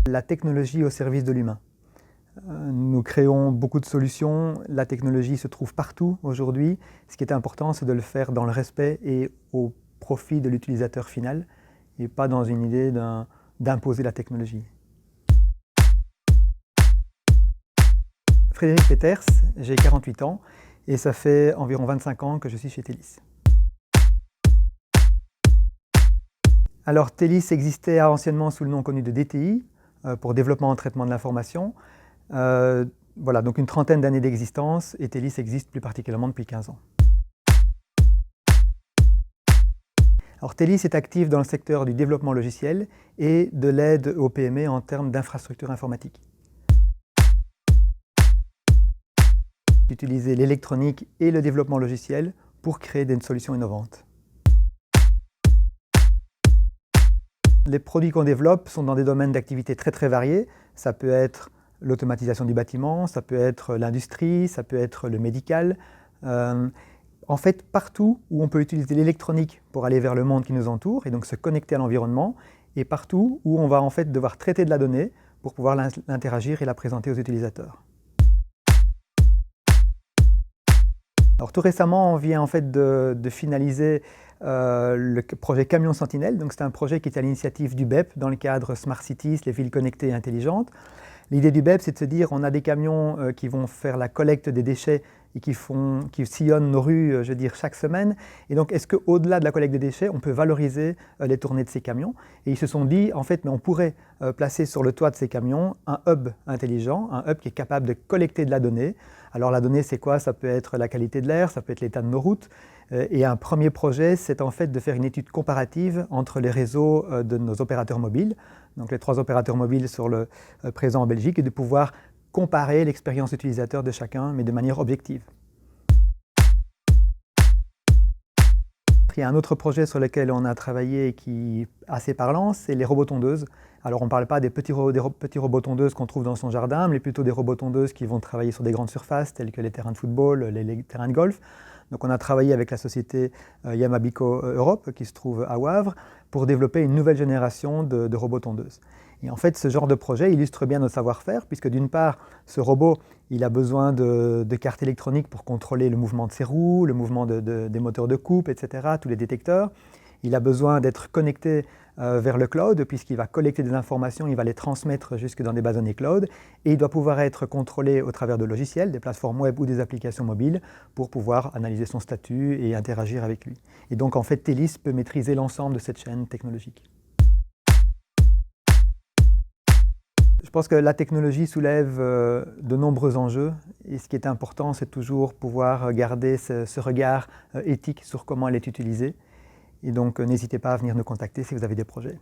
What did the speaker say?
La technologie au service de l'humain. Nous créons beaucoup de solutions, la technologie se trouve partout aujourd'hui. Ce qui est important, c'est de le faire dans le respect et au profit de l'utilisateur final, et pas dans une idée d'imposer la technologie. Frédéric Peters, j'ai 48 ans et ça fait environ 25 ans que je suis chez Telis. Alors Telis existait anciennement sous le nom connu de DTI, pour développement et traitement de l'information. Voilà, donc une trentaine d'années d'existence, et Telis existe plus particulièrement depuis 15 ans. Alors Telis est actif dans le secteur du développement logiciel et de l'aide aux PME en termes d'infrastructures informatiques. Utiliser l'électronique et le développement logiciel pour créer des solutions innovantes. Les produits qu'on développe sont dans des domaines d'activité très variés. Ça peut être l'automatisation du bâtiment, ça peut être l'industrie, ça peut être le médical. En fait, partout où on peut utiliser l'électronique pour aller vers le monde qui nous entoure et donc se connecter à l'environnement, et partout où on va en fait devoir traiter de la donnée pour pouvoir l'interagir et la présenter aux utilisateurs. Alors tout récemment, on vient en fait de finaliser le projet Camion Sentinelle. Donc c'est un projet qui est à l'initiative du BEP dans le cadre Smart Cities, les villes connectées et intelligentes. L'idée du BEP, c'est de se dire on a des camions qui vont faire la collecte des déchets et qui sillonnent nos rues, je veux dire, chaque semaine. Et donc, est-ce qu'au-delà de la collecte des déchets, on peut valoriser les tournées de ces camions? Et ils se sont dit, en fait, mais on pourrait placer sur le toit de ces camions un hub intelligent, un hub qui est capable de collecter de la donnée. Alors la donnée, c'est quoi? Ça peut être la qualité de l'air, ça peut être l'état de nos routes. Et un premier projet, c'est en fait de faire une étude comparative entre les réseaux de nos opérateurs mobiles, donc les 3 opérateurs mobiles présents en Belgique, et de pouvoir comparer l'expérience utilisateur de chacun, mais de manière objective. Il y a un autre projet sur lequel on a travaillé et qui est assez parlant, c'est les robots tondeuses. Alors on ne parle pas des petits robots tondeuses qu'on trouve dans son jardin, mais plutôt des robots tondeuses qui vont travailler sur des grandes surfaces, telles que les terrains de football, les terrains de golf. Donc on a travaillé avec la société Yamabico Europe, qui se trouve à Wavre, pour développer une nouvelle génération de robots tondeuses. Et en fait, ce genre de projet illustre bien notre savoir-faire, puisque d'une part, ce robot, il a besoin de cartes électroniques pour contrôler le mouvement de ses roues, le mouvement des moteurs de coupe, etc., tous les détecteurs. Il a besoin d'être connecté vers le cloud, puisqu'il va collecter des informations, il va les transmettre jusque dans des bases données cloud, et il doit pouvoir être contrôlé au travers de logiciels, des plateformes web ou des applications mobiles, pour pouvoir analyser son statut et interagir avec lui. Et donc, en fait, Telis peut maîtriser l'ensemble de cette chaîne technologique. Je pense que la technologie soulève de nombreux enjeux, et ce qui est important, c'est toujours pouvoir garder ce regard éthique sur comment elle est utilisée. Et donc, n'hésitez pas à venir nous contacter si vous avez des projets.